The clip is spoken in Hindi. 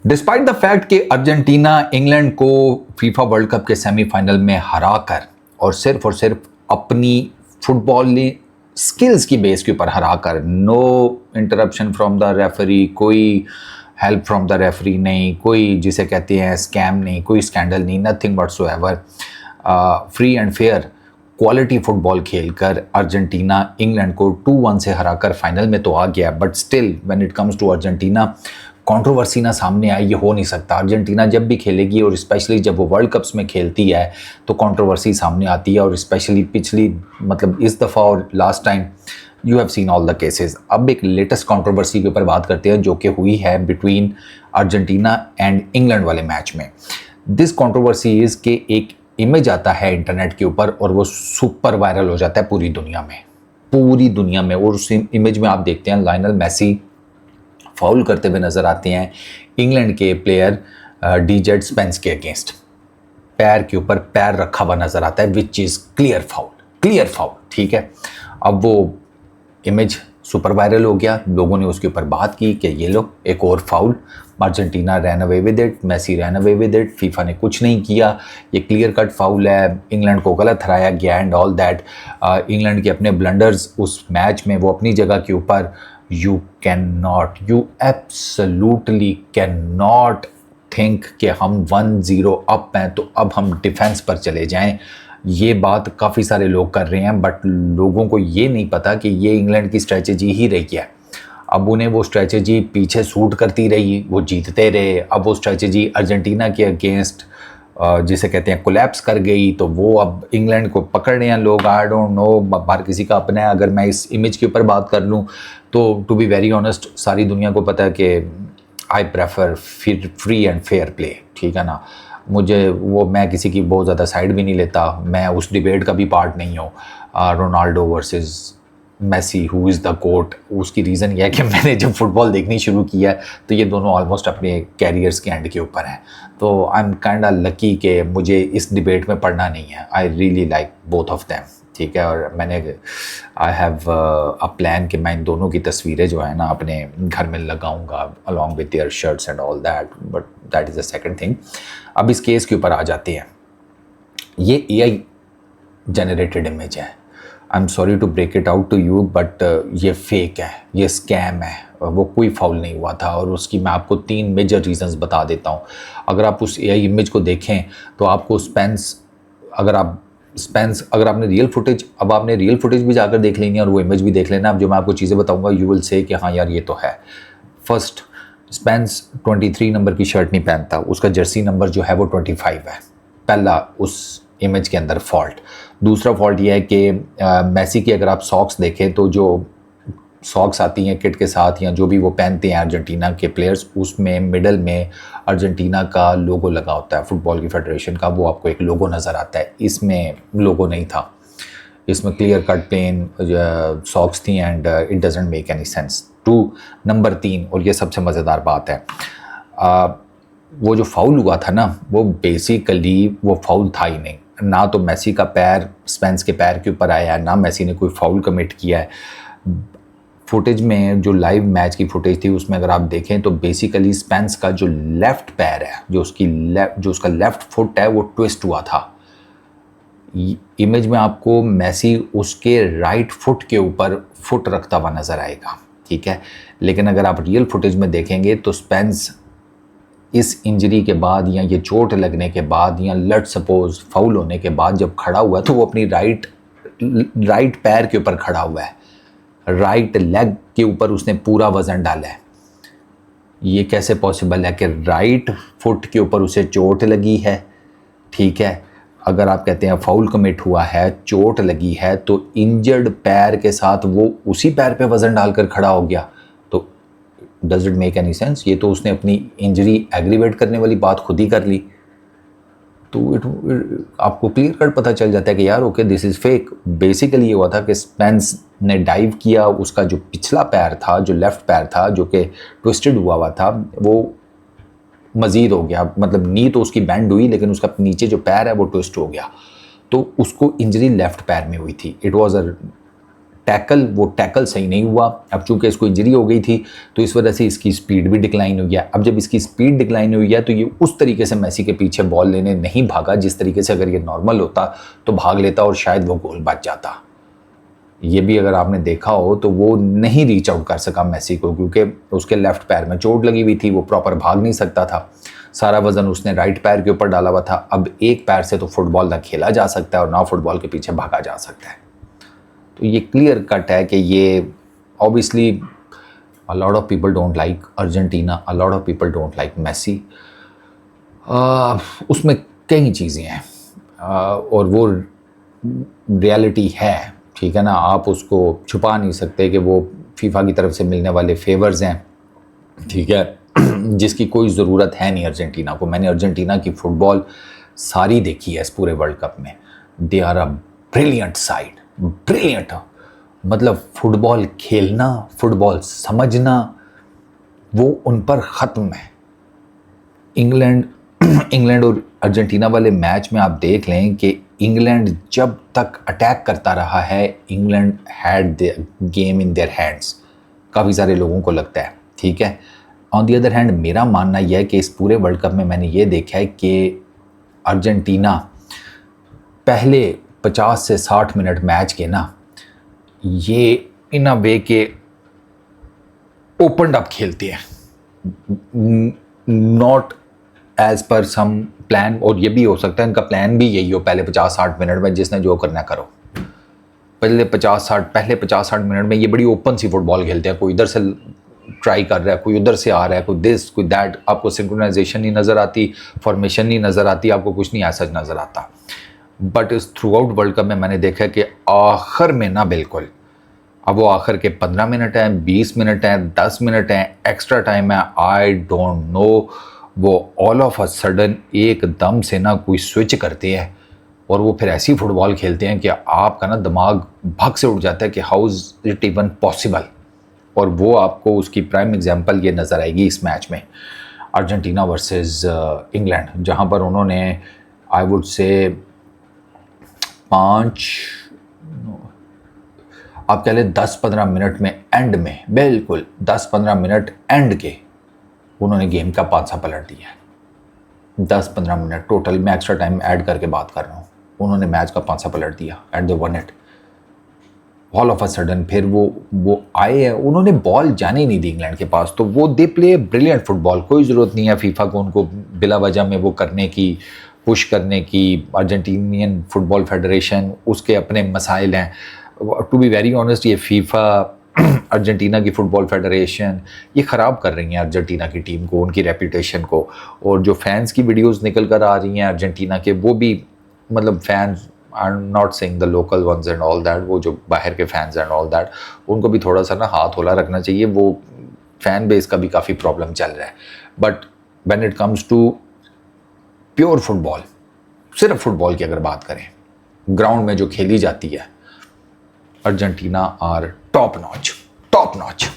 डिस्पाइट द फैक्ट कि अर्जेंटीना इंग्लैंड को फीफा वर्ल्ड कप के सेमीफाइनल में हराकर और सिर्फ अपनी फुटबॉली स्किल्स की बेस के ऊपर हराकर, no interruption from the referee, कोई हेल्प फ्रॉम द रेफरी नहीं, कोई जिसे कहते हैं स्कैम नहीं, कोई स्कैंडल नहीं, nothing whatsoever, free and fair quality football खेलकर अर्जेंटीना इंग्लैंड को 2-1 से हराकर फाइनल में तो आ गया। But still when it comes to Argentina, controversy ना सामने आए, ये हो नहीं सकता। अर्जेंटीना जब भी खेलेगी और स्पेशली जब वो वर्ल्ड कप्स में खेलती है तो कंट्रोवर्सी सामने आती है, और स्पेशली पिछली इस दफ़ा और last time you have seen all the cases. अब एक लेटेस्ट कंट्रोवर्सी के ऊपर बात करते हैं जो कि हुई है बिटवीन अर्जेंटीना एंड इंग्लैंड वाले मैच में। दिस कंट्रोवर्सी इज़ कि एक इमेज आता है इंटरनेट के ऊपर और वो सुपर वायरल हो जाता है पूरी दुनिया में। और उस इमेज में आप देखते हैं लायनल मेसी फाउल करते हुए नज़र आते हैं इंग्लैंड के प्लेयर डीजेड स्पेंस के अगेंस्ट। पैर के ऊपर पैर रखा हुआ नज़र आता है, विच इज़ क्लियर फाउल। ठीक है, अब वो इमेज सुपर वायरल हो गया, लोगों ने उसके ऊपर बात की कि ये लो एक और foul, Argentina ran away with it, Messi ran away with it, FIFA ने कुछ नहीं किया, ये क्लियर कट फाउल है, इंग्लैंड को गलत हराया गया एंड ऑल दैट। इंग्लैंड के अपने ब्लंडर्स उस मैच में वो अपनी जगह के ऊपर, you absolutely can not think कि हम 1-0 अप हैं तो अब हम डिफेंस पर चले जाएं। ये बात काफ़ी सारे लोग कर रहे हैं, बट लोगों को ये नहीं पता कि ये इंग्लैंड की स्ट्रेटजी ही रही है। अब उन्हें वो स्ट्रेटजी पीछे सूट करती रही, वो जीतते रहे। अब वो स्ट्रेटजी अर्जेंटीना के अगेंस्ट जिसे कहते हैं कोलैप्स कर गई, तो वो अब इंग्लैंड को पकड़ रहे हैं लोग। आई डोंट नो, हर किसी का अपना है। अगर मैं इस इमेज के ऊपर बात कर लूँ तो टू बी वेरी ऑनेस्ट, सारी दुनिया को पता है कि I prefer free and fair play. ठीक है ना, मैं किसी की बहुत ज़्यादा साइड भी नहीं लेता, मैं उस डिबेट का भी पार्ट नहीं हूँ Ronaldo versus Messi who is the GOAT. उसकी रीज़न यह है कि मैंने जब फुटबॉल देखनी शुरू किया तो ये दोनों ऑलमोस्ट अपने कैरियर्स के एंड के ऊपर हैं, तो I am kind of lucky कि मुझे इस डिबेट में पढ़ना नहीं है। I really like both of them. ठीक है, और आई हैव अ प्लान कि मैं इन दोनों की तस्वीरें जो है ना अपने घर में लगाऊंगा along with their shirts and all that, but that is the second thing. अब इस केस के ऊपर आ जाते हैं। ये एआई जनरेटेड इमेज है, I am sorry to break it out to you, but ये फेक है, ये स्कैम है, वो कोई फाउल नहीं हुआ था। और उसकी मैं आपको 3 मेजर रीजंस बता देता हूँ। अगर आप उस एआई इमेज को देखें तो आपको अगर आपने रियल फुटेज, अब आपने रियल फुटेज भी जाकर देख लेनी है और वो इमेज भी देख लेना। अब जो मैं आपको चीज़ें बताऊंगा यू विल से कि हाँ यार ये तो है। फर्स्ट, स्पेंस 23 नंबर की शर्ट नहीं पहनता, उसका जर्सी नंबर जो है वो 25 है। पहला उस इमेज के अंदर फॉल्ट। दूसरा फॉल्ट ये है कि मेसी की अगर आप सॉक्स देखें तो जो सॉक्स आती हैं किट के साथ या जो भी वो पहनते हैं अर्जेंटीना के प्लेयर्स, उसमें मिडल में अर्जेंटीना का लोगो लगा होता है, फुटबॉल की फेडरेशन का, वो आपको एक लोगो नज़र आता है। इसमें लोगो नहीं था, इसमें क्लियर कट प्लेन सॉक्स थी and it doesn't make any sense. Number 3, और ये सबसे मज़ेदार बात है, वो जो फाउल हुआ था ना, वो बेसिकली वो फाउल था ही नहीं। ना तो मेसी का पैर स्पेंस के पैर के ऊपर आया है, ना मेसी ने कोई फाउल कमिट किया है। फुटेज में जो लाइव मैच की फुटेज थी उसमें अगर आप देखें तो बेसिकली स्पेंस का जो लेफ़्ट पैर है, जो उसका लेफ़्ट फुट है, वो ट्विस्ट हुआ था। इमेज में आपको मेसी उसके राइट फुट के ऊपर फुट रखता हुआ नज़र आएगा। ठीक है, लेकिन अगर आप रियल फुटेज में देखेंगे तो स्पेंस इस इंजरी के बाद या ये चोट लगने के बाद या लेट्स सपोज फाउल होने के बाद जब खड़ा हुआ है तो वो अपनी राइट पैर के ऊपर खड़ा हुआ है, राइट लेग के ऊपर उसने पूरा वज़न डाला है। ये कैसे पॉसिबल है कि राइट फुट के ऊपर उसे चोट लगी है? ठीक है, अगर आप कहते हैं फाउल कमिट हुआ है, चोट लगी है, तो इंजर्ड पैर के साथ वो उसी पैर पे वज़न डालकर खड़ा हो गया, तो does it make any sense? ये तो उसने अपनी इंजरी एग्रीवेट करने वाली बात खुद ही कर ली। तो आपको क्लियर कट पता चल जाता है कि यार okay this is fake. Basically ये हुआ था कि स्पेंस ने डाइव किया, उसका जो पिछला पैर था, जो लेफ़्ट पैर था, जो कि ट्विस्टेड हुआ था, वो मज़ीद हो गया। नी तो उसकी बैंड हुई लेकिन उसका नीचे जो पैर है वो ट्विस्ट हो गया, तो उसको इंजरी लेफ़्ट पैर में हुई थी। इट वॉज़ अ वो टैकल सही नहीं हुआ। अब चूंकि इसको इंजरी हो गई थी तो इस वजह से इसकी स्पीड भी डिक्लाइन हुई है। अब जब इसकी स्पीड डिक्लाइन हुई है तो ये उस तरीके से मेसी के पीछे बॉल लेने नहीं भागा जिस तरीके से अगर ये नॉर्मल होता तो भाग लेता और शायद वो गोल बच जाता। ये भी अगर आपने देखा हो तो वो नहीं रीच आउट कर सका मेसी को, क्योंकि उसके लेफ्ट पैर में चोट लगी हुई थी, वो प्रॉपर भाग नहीं सकता था, सारा वजन उसने राइट पैर के ऊपर डाला हुआ था। अब एक पैर से तो फुटबॉल ना खेला जा सकता है और ना फुटबॉल के पीछे भागा जा सकता है। तो ये क्लियर कट है कि ये obviously a lot of people don't like Argentina, a lot of people don't like Messi. उसमें कई चीज़ें हैं और वो रियलिटी है, ठीक है ना, आप उसको छुपा नहीं सकते कि वो फीफा की तरफ से मिलने वाले फेवर्स हैं, ठीक है, जिसकी कोई ज़रूरत है नहीं अर्जेंटीना को। मैंने अर्जेंटीना की फ़ुटबॉल सारी देखी है इस पूरे वर्ल्ड कप में। They are a brilliant side, brilliant, मतलब फुटबॉल खेलना, फुटबॉल समझना, वो उन पर ख़त्म है। इंग्लैंड और अर्जेंटीना वाले मैच में आप देख लें कि इंग्लैंड जब तक अटैक करता रहा है, England had the game in their hands, काफ़ी सारे लोगों को लगता है, ठीक है। ऑन दी अदर हैंड मेरा मानना यह है कि इस पूरे वर्ल्ड कप में मैंने ये देखा है कि अर्जेंटीना पहले 50 से 60 मिनट मैच के ना ये इन अ वे के ओपन अप खेलते हैं, not as per some plan. और ये भी हो सकता है इनका प्लान भी यही हो पहले 50-60 मिनट में जिसने जो करना करो। पहले 50-60 मिनट में ये बड़ी ओपन सी फुटबॉल खेलते हैं, कोई इधर से ट्राई कर रहा है, कोई उधर से आ रहा है, कोई दिस कोई दैट, आपको सिंक्रोनाइजेशन नहीं नज़र आती, फॉर्मेशन नहीं नज़र आती, आपको कुछ नहीं ऐसा नज़र आता। बट इस थ्रू आउट वर्ल्ड कप में मैंने देखा कि आखिर में ना बिल्कुल, अब वो आखिर के 15 मिनट हैं, 20 मिनट हैं, 10 मिनट हैं, एक्स्ट्रा टाइम है, आई डोंट नो, वो ऑल ऑफ अ सडन एकदम से ना कोई स्विच करते हैं और वो फिर ऐसी फुटबॉल खेलते हैं कि आपका ना दिमाग भग से उठ जाता है कि how is it even possible. और वो आपको उसकी प्राइम एग्जांपल ये नज़र आएगी इस मैच में, अर्जेंटीना वर्सेस इंग्लैंड, जहाँ पर उन्होंने आई वुड से 5 आप कह लें 10-15 मिनट में, एंड में बिल्कुल 10-15 मिनट एंड के उन्होंने गेम का पांसा पलट दिया है। 10-15 मिनट टोटल, मैं एक्स्ट्रा टाइम ऐड करके बात कर रहा हूँ, उन्होंने मैच का पांसा पलट दिया at the 1 minute. All of a sudden फिर वो आए हैं, उन्होंने बॉल जाने नहीं दी इंग्लैंड के पास, तो वो दे प्ले ब्रिलियंट फुटबॉल। कोई ज़रूरत नहीं है फीफा को उनको बिला वजह में वो करने की, पुश करने की। अर्जेंटीनियन फुटबॉल फेडरेशन, उसके अपने मसाइल हैं। टू बी वेरी ऑनेस्ट, ये फीफा, अर्जेंटीना की फ़ुटबॉल फेडरेशन ये ख़राब कर रही हैं अर्जेंटीना की टीम को, उनकी रेपुटेशन को। और जो फैंस की वीडियोस निकल कर आ रही हैं अर्जेंटीना के, वो भी मतलब fans, I am not saying the local ones and all that, वो जो बाहर के फैंस एंड ऑल दैट, उनको भी थोड़ा सा ना हाथ होला रखना चाहिए। वो फ़ैन बेस का भी काफ़ी प्रॉब्लम चल रहा है। But when it comes to pure football, सिर्फ फुटबॉल की अगर बात करें, ग्राउंड में जो खेली जाती है, अर्जेंटीना आर टॉप नॉच।